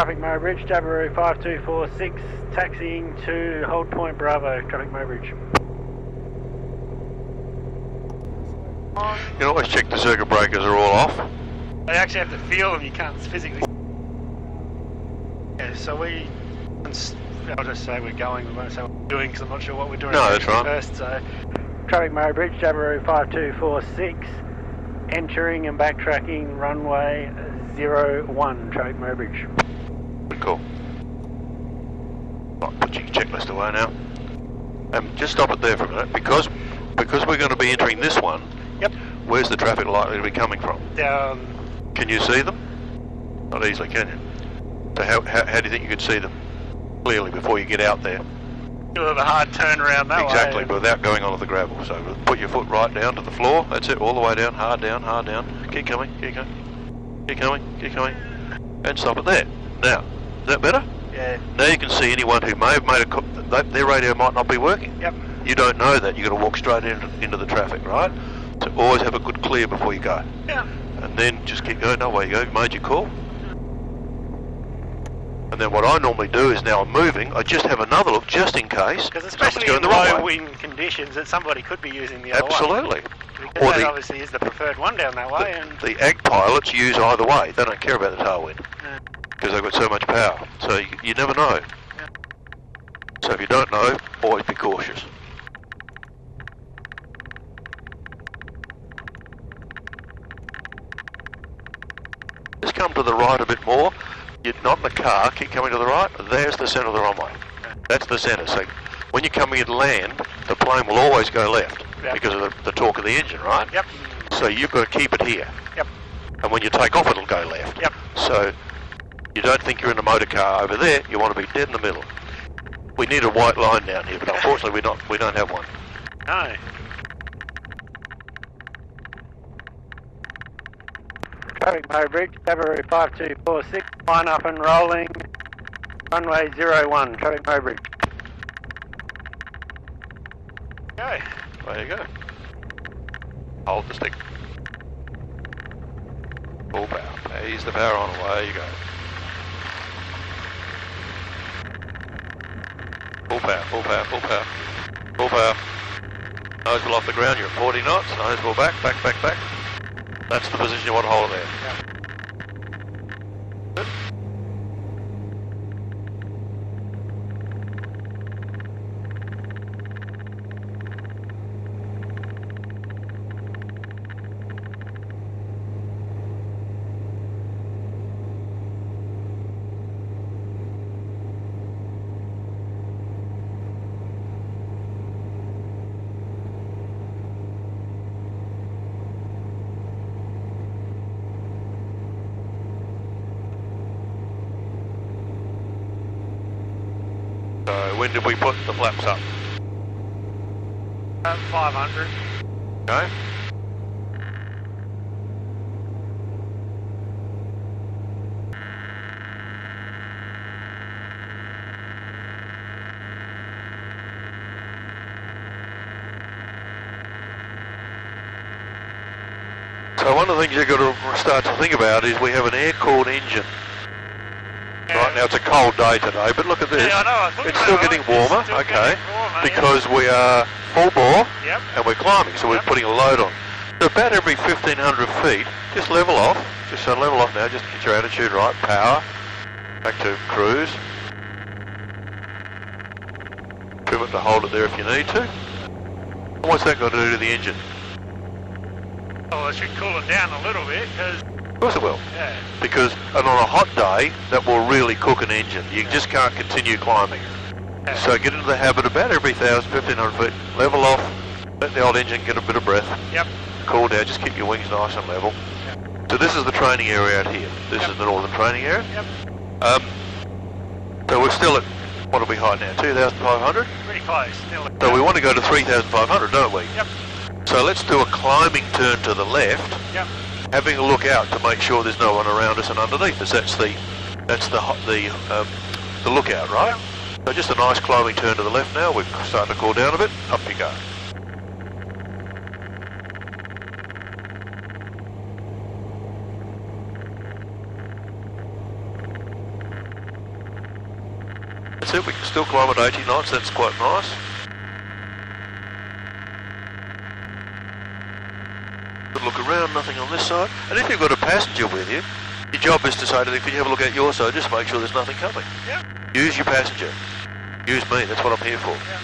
Traffic Mo Bridge, Jabiru 5246, taxiing to Hold Point Bravo, Traffic Mo Bridge. You can always check the circuit breakers are all off. You actually have to feel them, you can't physically. Yeah, so I'll just say we're going, we won't say what we're doing because I'm not sure what we're doing. No, that's right. First, so Traffic Mo Bridge, Jabiru 5246, entering and backtracking runway 01, Traffic Mo Bridge. Cool. Right, put your checklist away now. Just stop it there for a minute, because we're going to be entering this one. Yep. Where's the traffic likely to be coming from? Down. Can you see them? Not easily, can you? So how do you think you could see them clearly before you get out there? You'll have a hard turn around that Exactly, way. but without going onto the gravel. So put your foot right down to the floor. That's it, all the way down, hard down, hard down. Keep coming, keep coming, keep coming, keep coming, and stop it there. Now, is that better? Yeah. Now you can see anyone who may have made their radio might not be working. Yep. You don't know that. You've got to walk straight into the traffic, right? So always have a good clear before you go. Yeah. And then just keep going. No way you go. Made your call. And then what I normally do is now I'm moving. I just have another look just in case. Because especially in low wind conditions, that somebody could be using the other way. Absolutely. Because that obviously is the preferred one down that way. The ag pilots use either way. They don't care about the tailwind because they've got so much power. So you never know. Yeah. So if you don't know, always be cautious. Just come to the right a bit more. You're not in the car, keep coming to the right. There's the centre of the runway. That's the centre. So when you're coming in land, the plane will always go left because of the torque of the engine, right? Yep. So you've got to keep it here. Yep. And when you take off, it'll go left. Yep. So you don't think you're in a motor car over there. You want to be dead in the middle. We need a white line down here, but unfortunately we don't have one. No. Traffic Mo Bridge, Jabiru 5246, line up and rolling, runway 01, Traffic Mo Bridge. Okay. There you go. Hold the stick. Full power. Ease the power on, away you go. Full power, full power, full power. Full power. Nose will off the ground, you're at 40 knots, nose will back, back, back, back. That's the position you want to hold it there. Good. So when did we put the flaps up? 500. Okay. So one of the things you've got to start to think about is we have an air-cooled engine. Right now it's a cold day today, but look at this. Yeah, I know. It's still getting warmer, okay, because we are full bore and we're climbing, so we're putting a load on. So about every 1,500 feet, just level off. Just level off now, just get your attitude right. Power, back to cruise. Trim it to hold it there if you need to. And what's that got to do to the engine? Oh, it should cool it down a little bit, because... Of course it will. Yeah. Because and on a hot day, that will really cook an engine. You just can't continue climbing. Yeah. So get into the habit about every 1,500 feet, level off, let the old engine get a bit of breath. Yep. Cool down, just keep your wings nice and level. Yep. So this is the training area out here. This is the northern training area. Yep. So we're still at, what are we high now, 2,500? Pretty close. Still so we want to go to 3,500, don't we? Yep. So let's do a climbing turn to the left. Yep. Having a look out to make sure there's no one around us and underneath us. That's the lookout, right? Yep. So just a nice climbing turn to the left now. We're starting to cool down a bit. Up you go. still climb at 80 knots, that's quite nice. Good look around, nothing on this side. And if you've got a passenger with you, your job is to say to them, can you have a look at your side, just make sure there's nothing coming. Yep. Use your passenger. Use me, that's what I'm here for. Yep.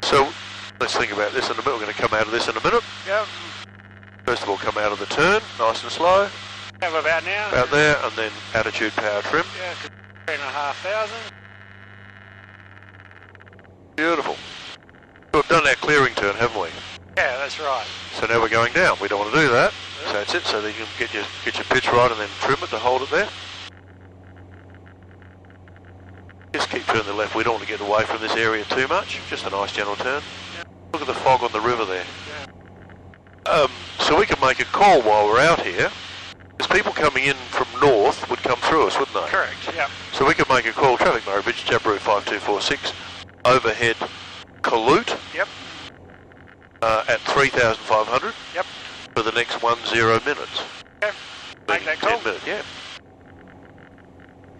So, let's think about this in a minute. We're going to come out of this in a minute. Yep. First of all, come out of the turn, nice and slow. How about now? About there, and then attitude power trim. Yeah, 3,500. Beautiful. We've done our clearing turn, haven't we? Yeah, that's right. So now we're going down. We don't want to do that. So that's it. So that you can get your pitch right and then trim it to hold it there. Just keep turning the left. We don't want to get away from this area too much. Just a nice gentle turn. Yeah. Look at the fog on the river there. Yeah. So we can make a call while we're out here. Because people coming in from north would come through us, wouldn't they? Correct, yeah. So we could make a call. Traffic Murray Bridge, Jabiru 5246, overhead Kalute. Yep. At 3,500. Yep. For the next 10 minutes. Okay. Make that call. 10 minutes, yeah.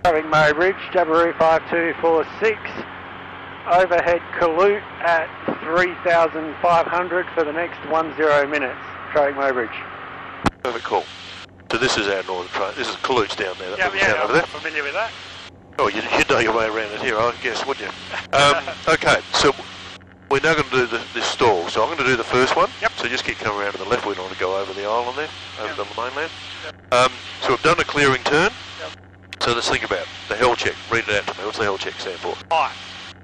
Traffic Murray Bridge, Jabiru 5246, overhead Kalute at 3,500 for the next 10 minutes. Traffic Murray Bridge. Perfect call. So this is our northern train. This is Kalute's down there. Yeah, Over there. I'm familiar with that. Oh, you'd know your way around it here, I guess, wouldn't you? Okay, so we're now going to do this stall. So I'm going to do the first one. Yep. So just keep coming around to the left. We don't want to go over the island there, over Yep. the mainland. Yep. So we've done a clearing turn. Yep. So let's think about it. The hell check. Read it out to me. What's the hell check stand for? High.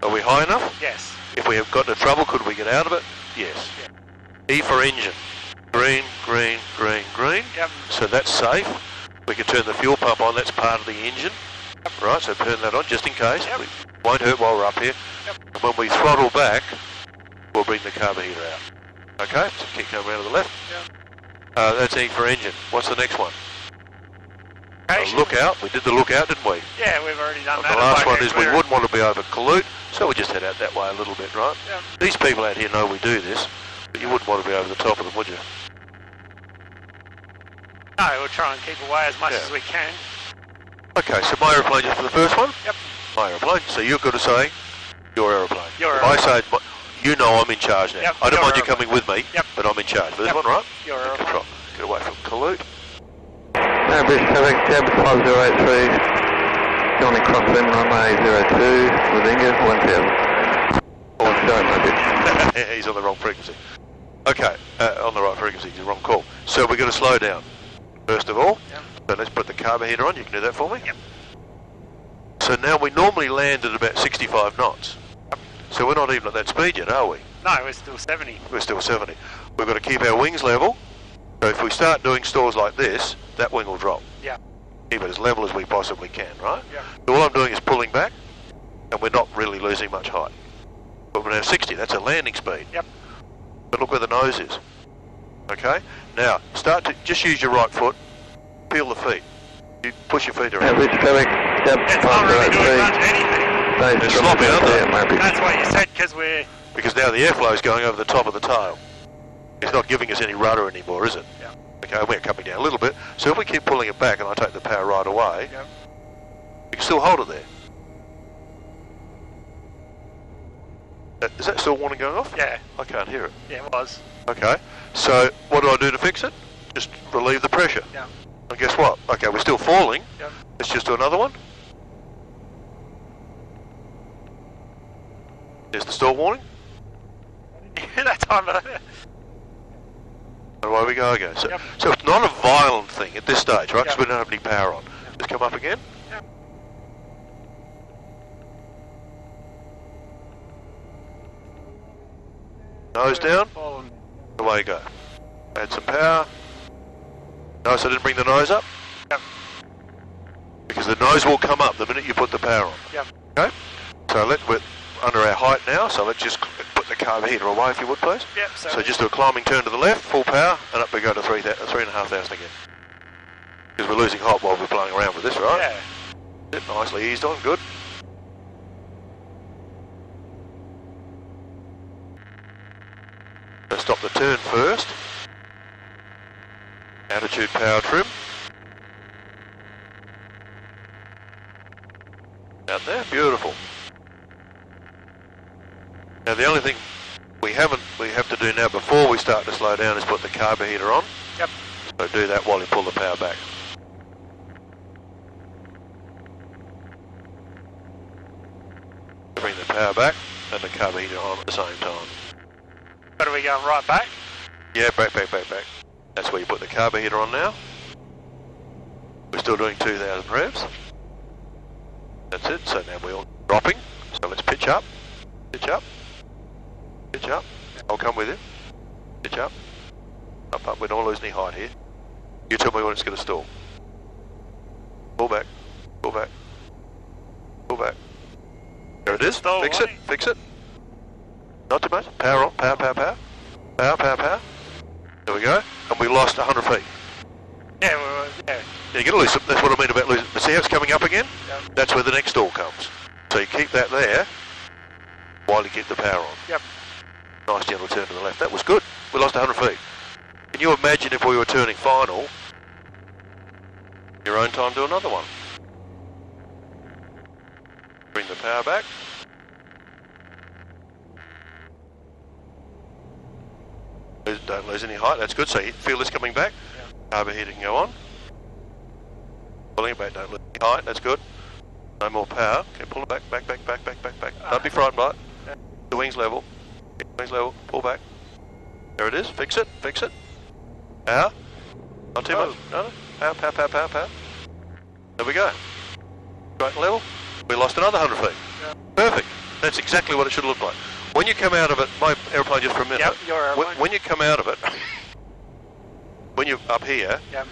Are we high enough? Yes. If we have got into trouble, could we get out of it? Yes. Yeah. E for engine. Green, green, green, green. Yep. So that's safe. We can turn the fuel pump on, that's part of the engine. Yep. Right, so turn that on just in case. Yep. We won't hurt while we're up here. Yep. And when we throttle back, we'll bring the carburetor out. Okay, so keep coming around to the left. Yep. That's E for engine. What's the next one? Location. Lookout. We did the lookout, didn't we? Yeah, we've already done And that. the last one is we wouldn't want to be over Kalute, so we just head out that way a little bit, right? Yep. These people out here know we do this, but you wouldn't want to be over the top of them, would you? No, we'll try and keep away as much as we can. Okay, so my aeroplane just for the first one? Yep. My aeroplane. So you've got to say your aeroplane. Your if aeroplane. I say, you know I'm in charge now. Yep. I don't mind you aeroplane. coming with me, Yep. but I'm in charge. For this Yep. one, right? Your aeroplane. Control. Get away from Kalute. Bridge traffic, Jab 5083, Johnny Crossland, runway 02, with Inga 1000. Oh, sorry, my bitch. He's on the wrong frequency. Okay, on the right frequency, the wrong call. So we're going to slow down, first of all. Yep. So let's put the carburetor on. You can do that for me? Yep. So now we normally land at about 65 knots. So we're not even at that speed yet, are we? No, we're still 70. We're still 70. We've got to keep our wings level. So if we start doing stalls like this, that wing will drop. Yeah. Keep it as level as we possibly can, right? Yeah. So all I'm doing is pulling back, and we're not really losing much height. But we're now 60, that's a landing speed. Yep. But look where the nose is. Okay? Now, start to just use your right foot, peel the feet. You push your feet around. Bridge traffic, Jab It's not really doing much 5083, anything. They're sloppy, aren't they? That's what you said, because we're... Because now the airflow is going over the top of the tail. It's not giving us any rudder anymore, is it? Yeah. Okay, we're coming down a little bit. So if we keep pulling it back and I take the power right away, Yep. you can still hold it there. Is that still warning going off? Yeah. I can't hear it. Yeah, it was. Okay, so what do I do to fix it? Just relieve the pressure. Yeah. And guess what? Okay, we're still falling. Yep. Let's just do another one. There's the stall warning. That time, And away we go again. So, Yep. so it's not a violent thing at this stage, right? Because Yep. we don't have any power on. Just come up again. Yep. Nose down. Fallen. Away you go. Add some power. Notice I didn't bring the nose up. Yep. Because the nose will come up the minute you put the power on. Yep. Okay? So we're under our height now, so let's just put the carburetor away if you would please. Yep, So just do a climbing turn to the left, full power, and up we go to 3,500 again. Because we're losing height while we're playing around with this, right? Yeah. Nicely eased on, good. So stop the turn first. Attitude power trim. Out there, beautiful. Now the only thing we have to do now before we start to slow down is put the carburetor on. Yep. So do that while you pull the power back. Bring the power back and the carburetor on at the same time. What are we going right back? Yeah, back. That's where you put the carburetor on now. We're still doing 2,000 revs. That's it, so now we're all dropping. So let's pitch up. I'll come with you. Pitch up. Up. We don't lose any height here. You tell me when it's going to stall. Pull back. There it is. Stall, Fix it. Not too much. Power on. Power. Power. There we go. And we lost 100 feet. Yeah. You're going to lose some. That's what I mean about losing. See how it's coming up again? Yep. That's where the next stall comes. So you keep that there while you keep the power on. Yep. Nice gentle turn to the left. That was good. We lost 100 feet. Can you imagine if we were turning final, your own time, do another one? Bring the power back. Don't lose any height. That's good. So you feel this coming back. Yep. Carburetor can go on. Pulling it back. Don't lose any height. That's good. No more power. Okay, pull it back. Don't be frightened by it. The wings level. Pull back. There it is. Fix it. Power. Not too much. No. Power. There we go. Right level. We lost another 100 feet. Yep. Perfect. That's exactly what it should look like. When you come out of it, my aeroplane just for a minute. Yep, your aeroplane. When you come out of it, when you're up here, Yep.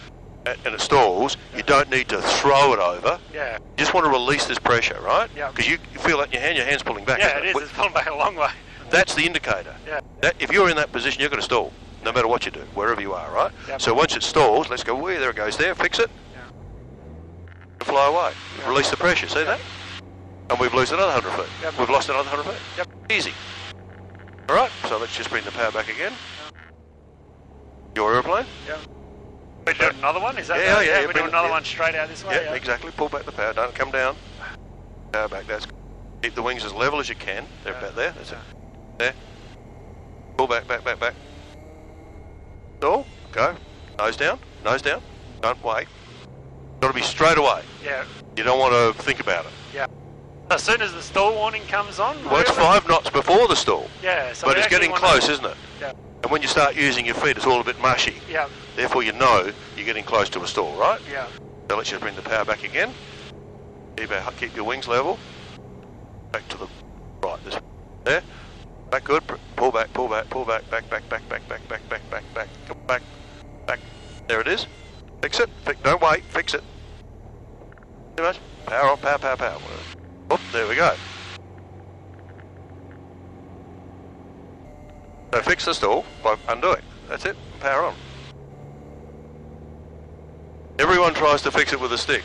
and it stalls, you don't need to throw it over. Yeah. You just want to release this pressure, right? Yeah. Because you feel that in your hand's pulling back. Yeah, it is. It's pulling back a long way. That's the indicator. Yeah. If you're in that position, you're going to stall, no matter what you do, wherever you are, right? Yep. So once it stalls, let's go, there it goes there, fix it, and fly away. Yeah. Release the pressure, see that? And we've lost another 100 feet. Yep. We've lost another 100 feet. Yep. Easy. All right, so let's just bring the power back again. Your aeroplane? Yeah. We're doing another one? Is that Yeah, right? yeah. We're doing another one straight out this way? Yeah, exactly. Pull back the power. Don't come down. Power back. That's good. Keep the wings as level as you can. They're about there. That's it. There. Pull back. Stall. Go. Nose down. Don't wait. Got to be straight away. Yeah. You don't want to think about it. Yeah. As soon as the stall warning comes on... Well, it's 5 knots before the stall. Yeah. So but it's getting close, isn't it? Yeah. And when you start using your feet, it's all a bit mushy. Yeah. Therefore, you know you're getting close to a stall, right? Yeah. So let's just bring the power back again. Keep your wings level. Back to the right. There. Back good. Pull back. Back. Come back. There it is. Fix it. Don't wait. Fix it. Too much. Power on. Power. Oh, there we go. So fix the stall by undoing. That's it. Power on. Everyone tries to fix it with a stick.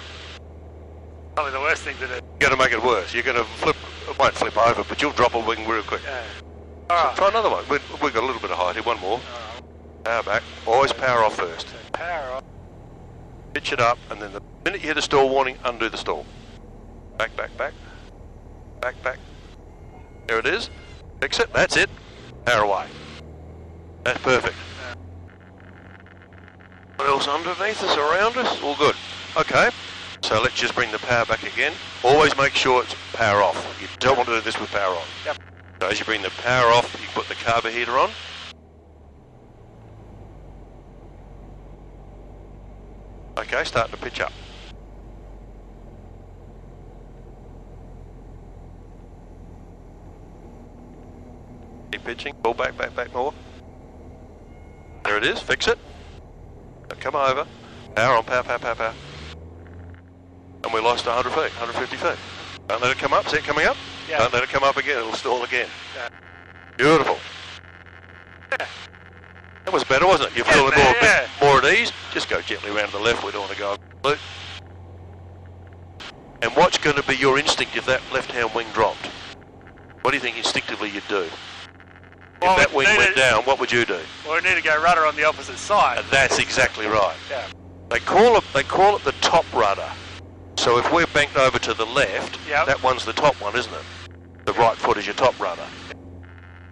Probably the worst thing to do. You're going to make it worse. You're going to flip. It won't flip over, but you'll drop a wing real quick. Yeah. So Alright. try another one. We've got a little bit of height here. One more. Power back. Always power off first. Power off. Pitch it up, and then the minute you hit a stall warning, undo the stall. Back. There it is. Fix it. That's it. Power away. That's perfect. What else underneath us, around us? All good. Okay. So let's just bring the power back again. Always make sure it's power off. You don't want to do this with power on. Yep. So as you bring the power off, you put the carburetor on. Okay, starting to pitch up. Keep pitching, pull back more. There it is, fix it. Now come over, power on, power. And we lost 100 feet, 150 feet. Don't let it come up, see it coming up? Yeah. Don't let it come up again, it'll stall again. Yeah. Beautiful. Yeah. That was better, wasn't it? You're feeling Yeah, a bit more at ease. Just go gently around to the left, we don't want to go blue. And what's going to be your instinct if that left-hand wing dropped? What do you think instinctively you'd do? Well, if that wing went down, what would you do? Well, we need to go rudder on the opposite side. And that's exactly right. Yeah. They call it the top rudder. So if we're banked over to the left, Yep. that one's the top one, isn't it? The right foot is your top rudder.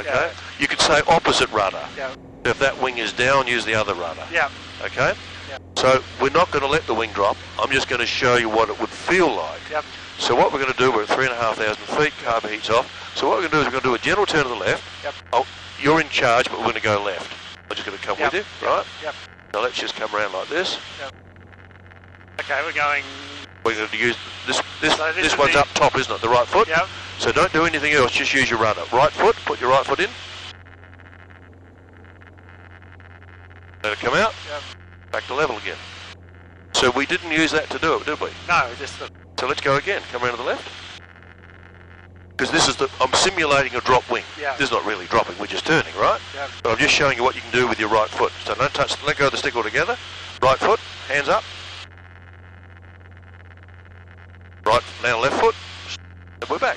Okay? Yeah. You could say opposite rudder. Yeah. If that wing is down, use the other rudder. Yeah. Okay? Yeah. So we're not going to let the wing drop. I'm just going to show you what it would feel like. Yep. So what we're going to do, we're at 3,500 feet, carb heat's off. So what we're going to do is we're going to do a gentle turn to the left. Yep. Oh, you're in charge, but we're going to go left. I'm just going to come Yep. with you, right? Yep. Now let's just come around like this. Yep. Okay, we're going. We're going to use this. So this This is one's the- up top, isn't it? The right foot. Yep. So don't do anything else. Just use your rudder. Right foot. Put your right foot in. Let it come out. Yep. Back to level again. So we didn't use that to do it, did we? No, just the. So let's go again. Come around to the left. Because this is the. I'm simulating a drop wing. Yeah. This is not really dropping. We're just turning, right? Yep. But I'm just showing you what you can do with your right foot. So don't touch. Let go of the stick altogether. Right foot. Hands up. Right, now left foot, and we're back.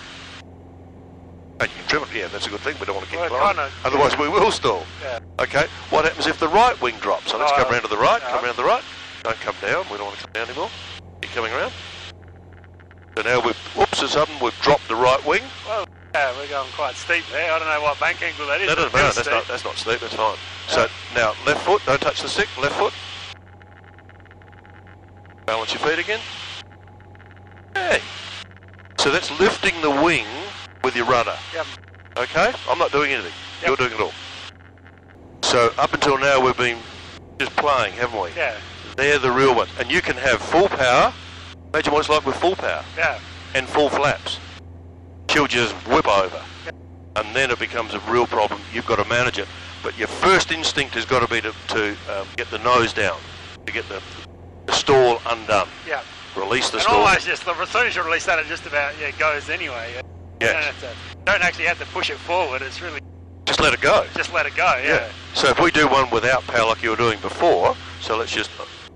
And you can trim it, yeah, that's a good thing, we don't want to keep Well, climbing, kinda, otherwise we will stall. Yeah. Okay, what happens if the right wing drops? So let's Oh, come round to the right, come yeah. round to the right, don't come down, we don't want to come down anymore, keep coming around. So now we've, whoops, all of a sudden we've dropped the right wing. Well, yeah, we're going quite steep there. I don't know what bank angle that is. No, but no, it's pretty that's not steep, that's fine. Yeah. So now left foot, don't touch the stick, left foot. Balance your feet again. Hey. So that's lifting the wing with your rudder. Yep. Okay? I'm not doing anything. Yep. You're doing it all. So up until now we've been just playing, haven't we? Yeah. They're the real ones. And you can have full power. Imagine what it's like with full power. Yeah. And full flaps. She'll just whip over. Yep. And then it becomes a real problem. You've got to manage it. But your first instinct has got to be to get the nose down. To get the stall undone. Yeah. Release the And stall. almost just, as soon as you release that, it just about goes anyway. Yes. Don't actually have to push it forward. It's really Just let it go. just let it go. Yeah. So if we do one without power like you were doing before, so let's just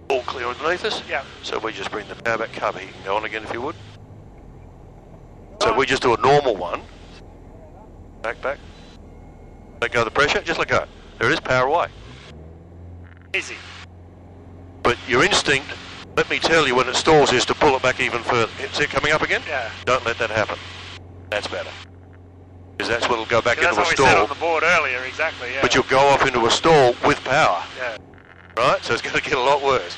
all clear underneath us. Yeah. So we just bring the power back. Cover, you can go on again if you would. So we just do a normal one. Back. Let go of the pressure. Just let go. There it is. Power away. Easy. But your instinct, let me tell you, when it stalls, is to pull it back even further. Is it coming up again? Yeah. Don't let that happen. That's better. Because that's when it'll go back That's into a what we said stall. on the board earlier. Exactly. Yeah. But you'll go off into a stall with power. Yeah. Right? So it's going to get a lot worse.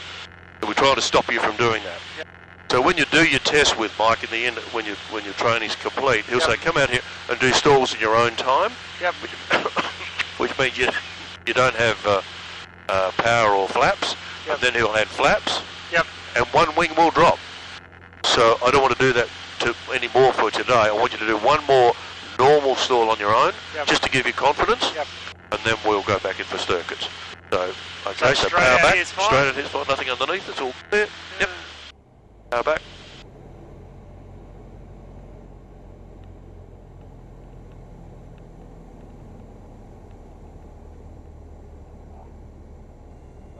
So we're trying to stop you from doing that. Yep. So when you do your test with Mike in the end, when your training's complete, he'll Yep. say, come out here and do stalls in your own time, Yep. which means you don't have power or flaps, Yep. and then he'll add flaps, Yep. and one wing will drop. So I don't want to do that anymore for today. I want you to do one more normal stall on your own, Yep. just to give you confidence, Yep. and then we'll go back in for circuits. So, okay, so straight power out back, here's fine. straight out here's fine, nothing underneath, it's all clear. Yep. Power back.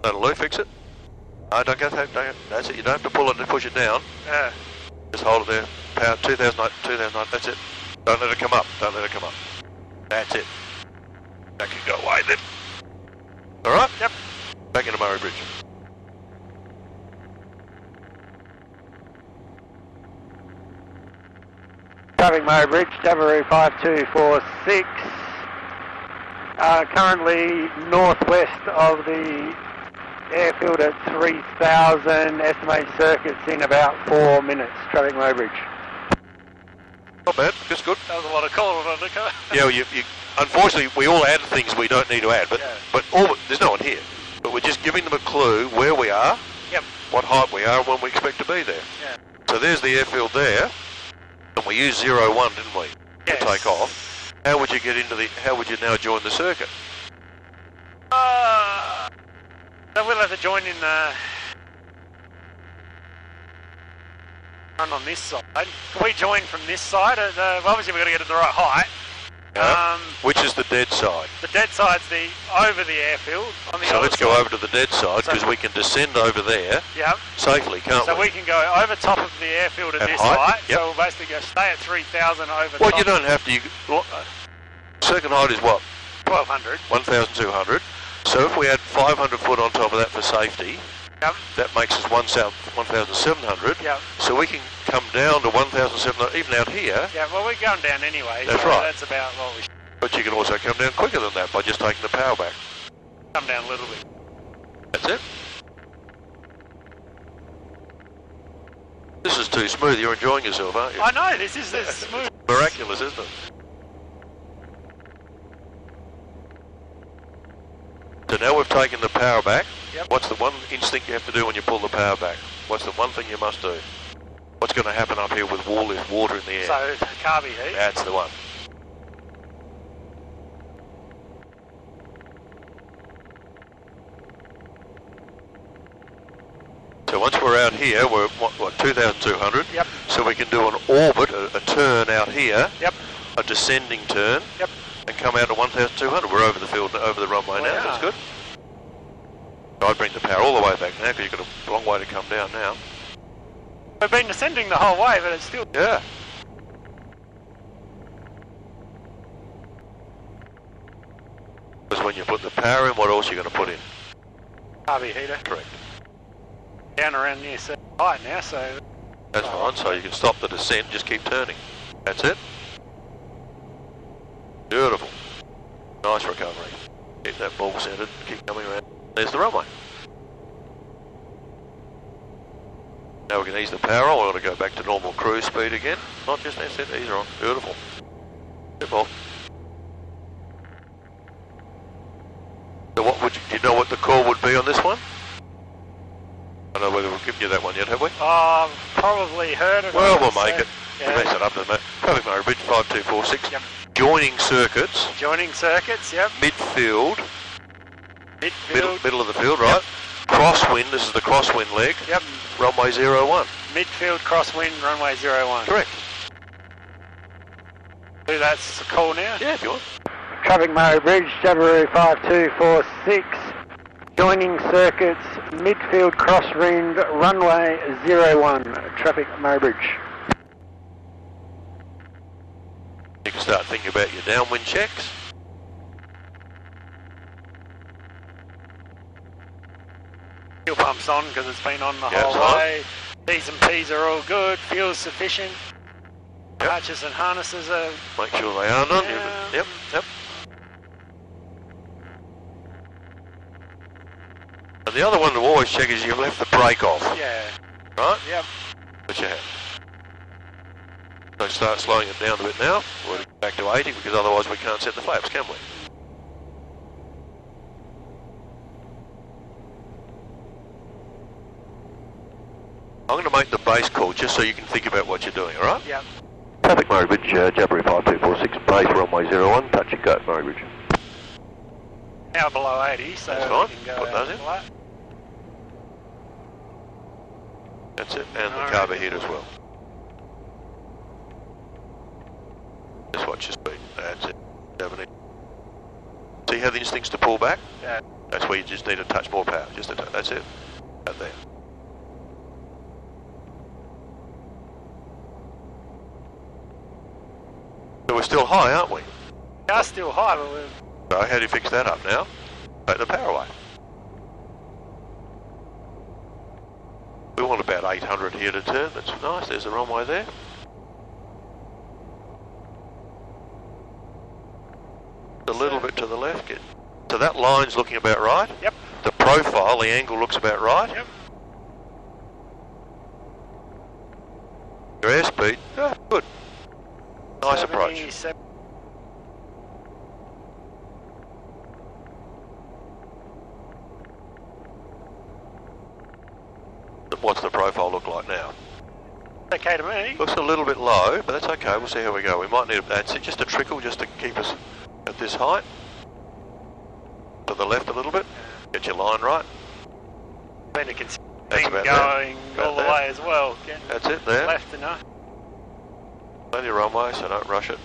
That'll do, fix it. No, don't go, that's it, you don't have to pull it and push it down. Yeah. Just hold it there. Power, 2009, that's it. Don't let it come up, don't let it come up. That's it. That can go away then. Alright? Yep. Back into Murray Bridge. Traffic Murray Bridge, Davaroo 5246. Currently northwest of the airfield at 3,000, estimated circuits in about 4 minutes. Traffic Murray Bridge. Not bad, that's good. That was a lot of call. Yeah, well, unfortunately, we all add things we don't need to add, but Yeah. there's no one here. But we're just giving them a clue where we are, Yep. what height we are, and when we expect to be there. Yeah. So there's the airfield there, and we used 01, didn't we, Yes. to take off. How would you get how would you now join the circuit? So we'll have to join in run on this side. Can we join from this side? Obviously we've got to get to the right height. Yeah. Which is the dead side? The dead side's over the airfield on the So other let's go side. over to the dead side, because we can descend over there Yeah. safely, can't So we? we can go over top of the airfield at At this height, height. yep. So we'll basically go stay at 3,000 over Well, top. you don't have to. Circuit height is what? 1,200. 1,200. So if we had 500 foot on top of that for safety, Yep. That makes us 1,700. Yep. So we can come down to 1,700, even out here. Yeah, well, we're going down anyway. That's so right. That's about what we should. But you can also come down quicker than that by just taking the power back. Come down a little bit. That's it. This is too smooth. You're enjoying yourself, aren't you? I know, this is smooth. Miraculous, isn't it? So now we've taken the power back. Yep. What's the one instinct you have to do when you pull the power back? What's the one thing you must do? What's going to happen up here with water in the air? So, carby heat. That's the one. So once we're out here, we're what 2,200. Yep. So we can do an orbit, a turn out here. Yep. A descending turn. Yep. And come out to 1,200. We're over the field, over the runway now. That's good. I'd bring the power all the way back now because you've got a long way to come down now. We've been descending the whole way, but it's still... Yeah. Because when you put the power in, what else are you going to put in? Carby heater. Correct. Down around near certain height now, so... That's fine, so you can stop the descent, just keep turning. That's it. Beautiful. Nice recovery. Keep that ball centered, keep coming around. There's the runway. Now we can ease the power on. We're going to go back to normal cruise speed again. Not just that's it, ease her on. Beautiful. Step off. So what would you, do you know what the call would be on this one? I don't know whether we've given you that one yet, have we? Probably heard it. Well, we'll make it. Yeah. We'll mess it up in a minute. Traffic Murray Bridge 5246. Yep. Joining circuits. Joining circuits, yep. Midfield. Midfield. Middle of the field, right? Yep. Crosswind, this is the crosswind leg. Yep. Runway 01. Midfield, crosswind, runway 01. Correct. So that's the call now? Yeah, if you want. Traffic Murray Bridge, Jabiru 5246. Joining circuits, midfield crosswind, runway 01. Traffic Murray Bridge. You can start thinking about your downwind checks. Fuel pump's on because it's been on the Yeah, whole it's on. way. T's and P's are all good. Fuel's sufficient. Yep. Hatches and harnesses are... Make sure they are on. Yeah. Yep, yep. And the other one to always check is you've left the brake off. Yeah. Right? Yep. But you have. So start slowing it down a bit now. We're back to 80 because otherwise we can't set the flaps, can we? I'm going to make the base call just so you can think about what you're doing, alright? Yep. Traffic Murray Bridge, Jabiru 5246, base runway 01, touch and go, Murray Bridge. Now below 80, so That's we fine. can go Put out those in. flat. That's it, and the Alright. carb heat as well. Just watch your speed, that's it, 70. See how the instincts to pull back? Yeah. That's where you just need a touch more power, just a touch, that's it, out there. So we're still high, aren't we? We are still high, but we're... So how do you fix that up now? Take the power away. We want about 800 here to turn, that's nice, there's the runway there. A little bit to the left, get. So that line's looking about right? Yep. The profile, the angle looks about right? Yep. Your airspeed, good. Nice approach. 77. What's the profile look like now? Okay to me. Looks a little bit low, but that's okay, we'll see how we go. We might need that's it, just a trickle just to keep us at this height. To the left a little bit, get your line right. Been a consistent That's thing about going that. all the About way as well. Get That's it there. left enough. Plenty of runway, so don't rush it.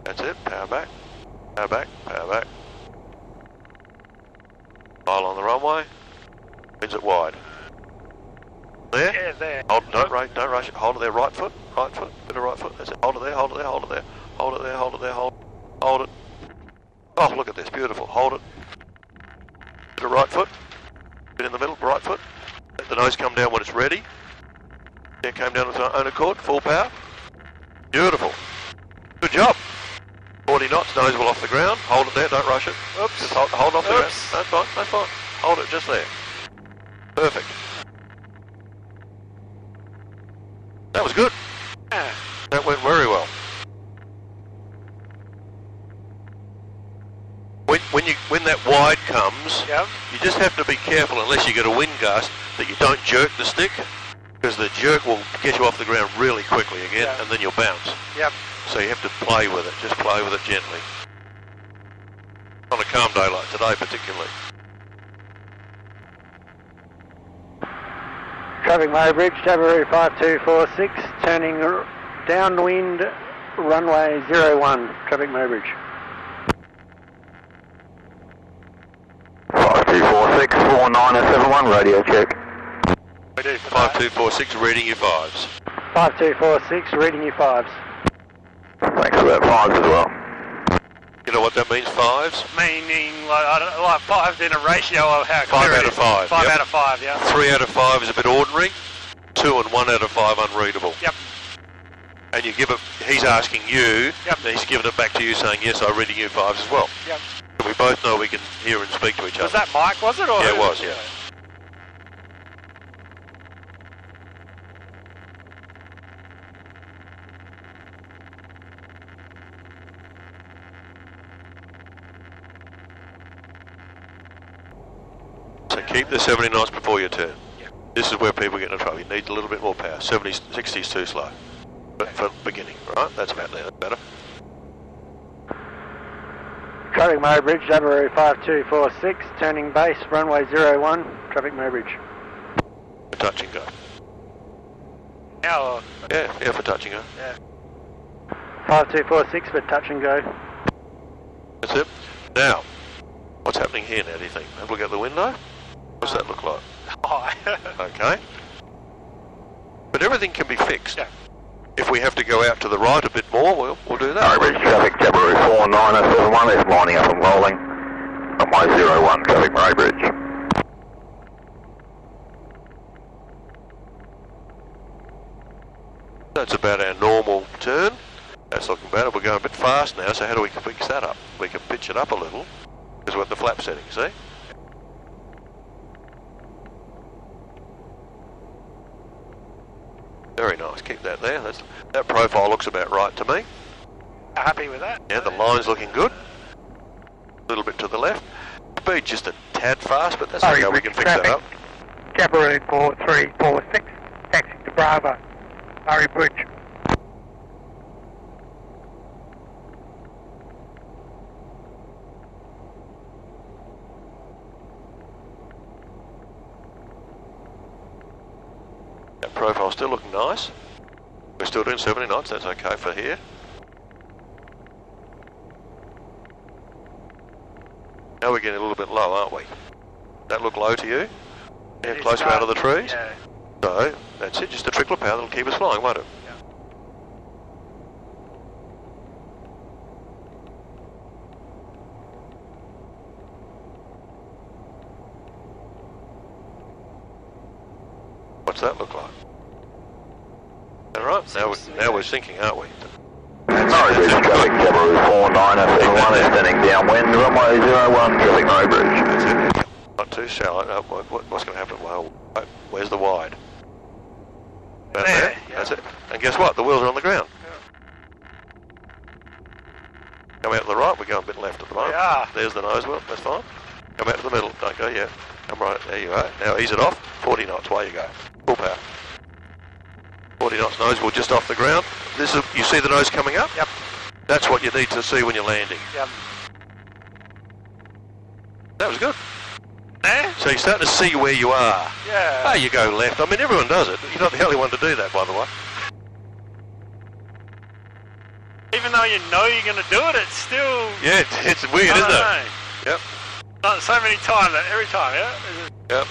That's it, power back, power back, power back. Mile on the runway, winds it wide. There? Yeah, there. Hold, don't rush it, hold it there, right foot, bit of right foot, that's it, hold it there, hold it there, hold it there, hold it there, hold it there, hold it. Oh, look at this, beautiful, hold it. Bit of right foot. Bit in the middle, right foot. Let the nose come down when it's ready. Yeah, came down with its own accord, full power. Beautiful. Good job. 40 knots, nose will off the ground. Hold it there, don't rush it. Oops. Just hold off the ground. That's fine, that's fine. Hold it just there. Perfect. That was good. Yeah. That went very well. When that wide comes, Yep. you just have to be careful, unless you get a wind gust, that you don't jerk the stick, because the jerk will get you off the ground really quickly again, and then you'll bounce. Yep. So you have to play with it, just play with it gently. On a calm day like today particularly. Traffic Mowbridge, Jabiru 5246, turning downwind, runway 01, Traffic Mowbridge. 5246 4971, radio check. We do for that. 5246, reading your fives. 5246, reading your fives. Thanks for that, fives as well. You know what that means, fives? Meaning, like, I don't know, like 5 in a ratio of how 5 clear out it of is. 5. 5 yep. out of 5, yeah. 3 out of 5 is a bit ordinary. 2 and 1 out of 5 unreadable. Yep. And you give it, he's asking you, Yep. and he's giving it back to you saying, yes, I'm reading you fives as well. Yep. We both know we can hear and speak to each Was other. that Mike, was it? Or Yeah, who? it was, yeah. So keep the 70 knots before your turn. Yep. This is where people get into trouble. You need a little bit more power. 70, 60 is too slow. But for beginning, right? That's about there. That's better. Traffic Mowbridge, Jabiru 5246, turning base, runway 01, Traffic Mowbridge. For touch and go. Now, or, Yeah, for touch and go. yeah. 5246 for touch and go. That's it. Now, what's happening here now, do you think? Have a look out the window? What's that look like? Oh, Okay. But everything can be fixed. yeah. If we have to go out to the right a bit more, we'll do that. Mowbridge traffic, Jabiru 4971 is lining up and rolling. Runway 01, traffic Mowbridge. That's about our normal turn. That's looking better. We're going a bit fast now, so how do we fix that up? We can pitch it up a little, because we're at the flap setting, see? Very nice, keep that there. That profile looks about right to me. Happy with that? Yeah, the line's looking good. A little bit to the left. Speed just a tad fast, but that's okay, we can fix that up. Jabiru 4346, taxi to Bravo, Murray Bridge. That profile's still looking nice. We're still doing 70 knots, that's okay for here. Now we're getting a little bit low, aren't we? That look low to you? Yeah, It is closer out of the dark. trees? Yeah. So, that's it, just a trickle of power that'll keep us flying, won't it? Yeah. What's that look like? Alright, now we're sinking, aren't we? Mowbridge traffic, Jabiru 4971 is standing downwind. Runway 01, traffic Mowbridge. That's it. Not too shallow. What's going to happen? Well, where's the wide? About there. Yeah. That's it. And guess what? The wheels are on the ground. Come out to the right. We're going a bit left at the moment. Yeah. There's the nose wheel. That's fine. Come out to the middle. Don't go yet. Come right. There you are. Now ease it off. 40 knots. Away you go. Full power. 40 knots. Nose wheel just off the ground. This is. You see the nose coming up? Yep. That's what you need to see when you're landing. Yep. That was good. Eh? So you're starting to see where you are. Yeah. Oh, you go left. I mean, everyone does it. You're not the only one to do that, by the way. Even though you know you're going to do it, it's still... Yeah, it's weird, I isn't don't it? know. Yep. Not so many times, every time, yeah? Yep.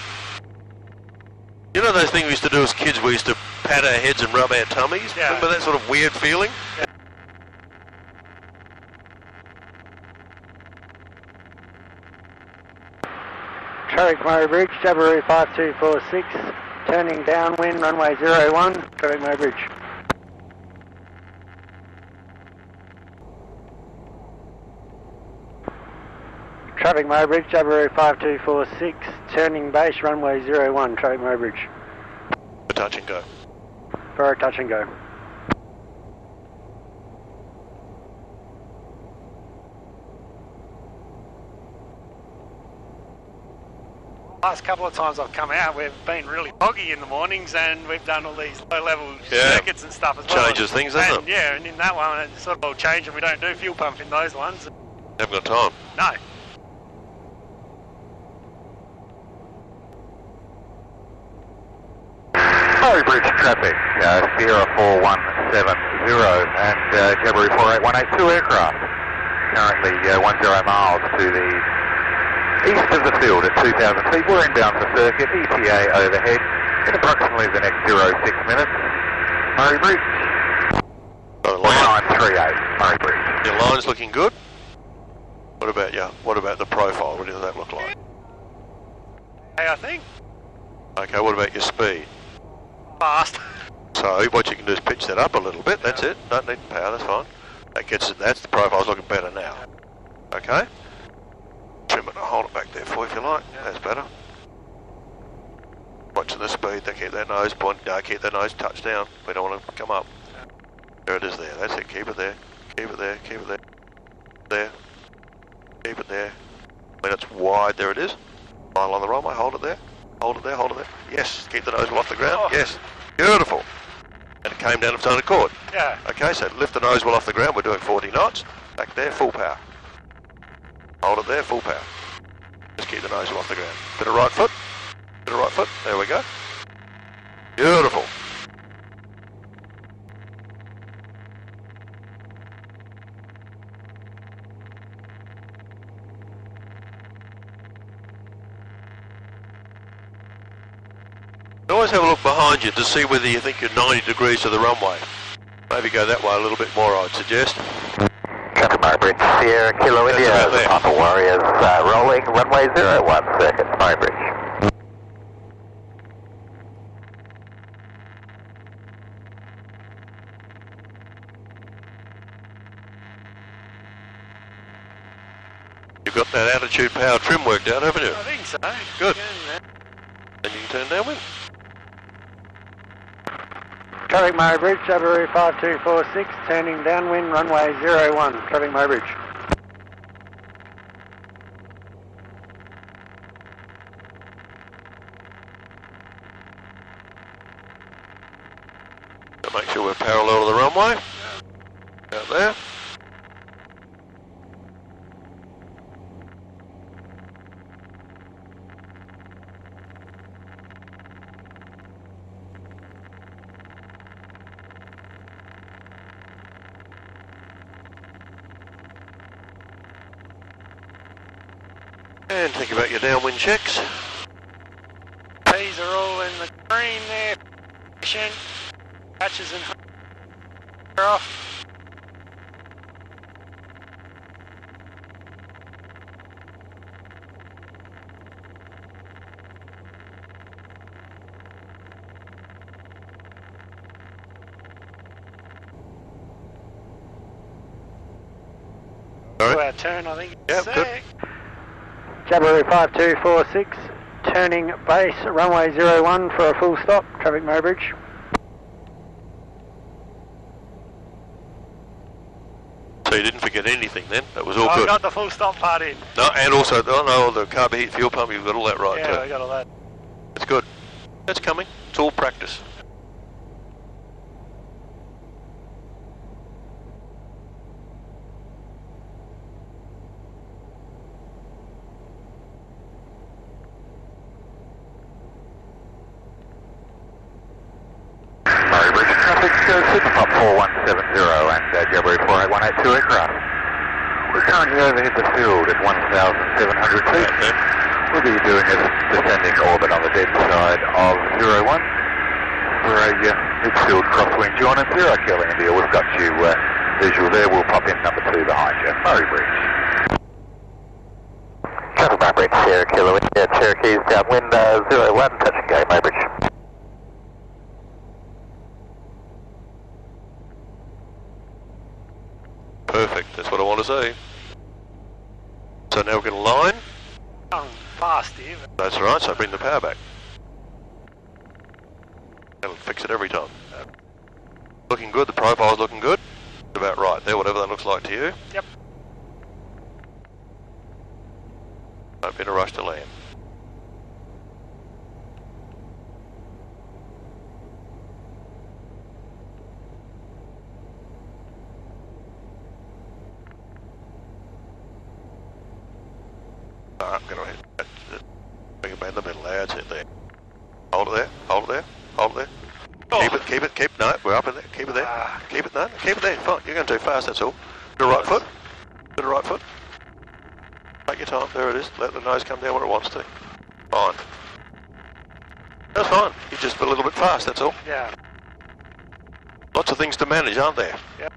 You know those things we used to do as kids? We used to pat our heads and rub our tummies. Yeah. Remember that sort of weird feeling? Yeah. Traffic Murray Bridge, Jabiru 5246, turning downwind, runway 01, Traffic Murray Bridge. Traffic Murray Bridge, Jabiru 5246, turning base, runway 01, Traffic Murray Bridge. For touch and go. For a touch and go. Last couple of times I've come out, we've been really foggy in the mornings, and we've done all these low-level circuits and stuff as well. Changes things, doesn't it? Yeah, and in that one, it's sort of all changed, and we don't do fuel pump in those ones. Haven't got time. No. Murray Bridge traffic, Sierra 4170 and Jabiru 48182 aircraft. Currently 10 miles to the east of the field at 2,000 feet. We're inbound for circuit, ETA overhead in approximately the next 06 minutes. Murray Bridge. 1938, Murray Bridge. Your line's looking good. What about you? What about the profile? What does that look like? Hey, I think. Okay, what about your speed? Fast. So what you can do is pitch that up a little bit, that's it. Don't need power, that's fine. That's the profile's looking better now. Okay? Trim it and hold it back there for you if you like. That's better. Watching the speed, they keep that nose point, keep that nose touched down. We don't want to come up. There it is there, that's it, keep it there. Keep it there, keep it there. There. Keep it there. When it's wide, there it is. Line on the runway, hold it there. Hold it there, hold it there. Yes, keep the nose well off the ground. Oh. Yes, beautiful. And it came down of its own accord. Yeah. Okay, so lift the nose well off the ground. We're doing 40 knots. Back there, full power. Hold it there, full power. Just keep the nose well off the ground. Bit of right foot. Bit of right foot. There we go. Beautiful. Always have a look behind you to see whether you think you're 90 degrees to the runway. Maybe go that way a little bit more, I'd suggest. Traffic Murray Bridge, Sierra Kilo India, Papa Warriors rolling, runway 01, circuit, Murray Bridge. You've got that attitude power trim worked out, haven't you? I think so. Good. Yeah. Then you can turn downwind. Traffic Murray Bridge, Jabiru 5246, turning downwind, runway 01, Traffic Murray Bridge. So make sure we're parallel to the runway. Out there. And think about your downwind checks. These are all in the green there. Patches and off. All right. Our turn, I think. Yep, good. Jabiru 5246, turning base, runway 01 for a full stop, Traffic Murray Bridge. So you didn't forget anything then? That was all I've good. got the full stop part in. No, and also, the carb heat fuel pump, you've got all that right Yeah, too. I got all that. That's good. That's coming. It's all practice. Murray Bridge traffic, Superpop 4170 and Jabiru 48182 aircraft. We're currently overhead the field at 1,700 feet. We'll be doing a descending orbit on the dead side of 01 for a midfield crosswind join and 0 Kilo India. We've got you visual there. We'll pop in number 2 behind you. Murray Bridge. Traffic Murray Bridge, Sierra Kilo, Cherokee's downwind 01, touching go, Maybridge. Perfect, that's what I want to see. So now we're going to line. Going fast here. That's right, so bring the power back. That'll fix it every time. Looking good, the profile's looking good. About right there, whatever that looks like to you. Yep. Don't be in a rush to land. Alright, I'm going to hit that. Bring it back in the middle, that's it there. Hold it there, hold it there, hold it there. Oh. Keep it, no, we're up in there, keep it there. Keep it, no, keep it there, fine, you're going too fast, that's all. To the right foot, to the right foot. Take your time, there it is, let the nose come down where it wants to. Fine. That's fine, you're just a little bit fast, that's all. Yeah. Lots of things to manage, aren't there? Yep.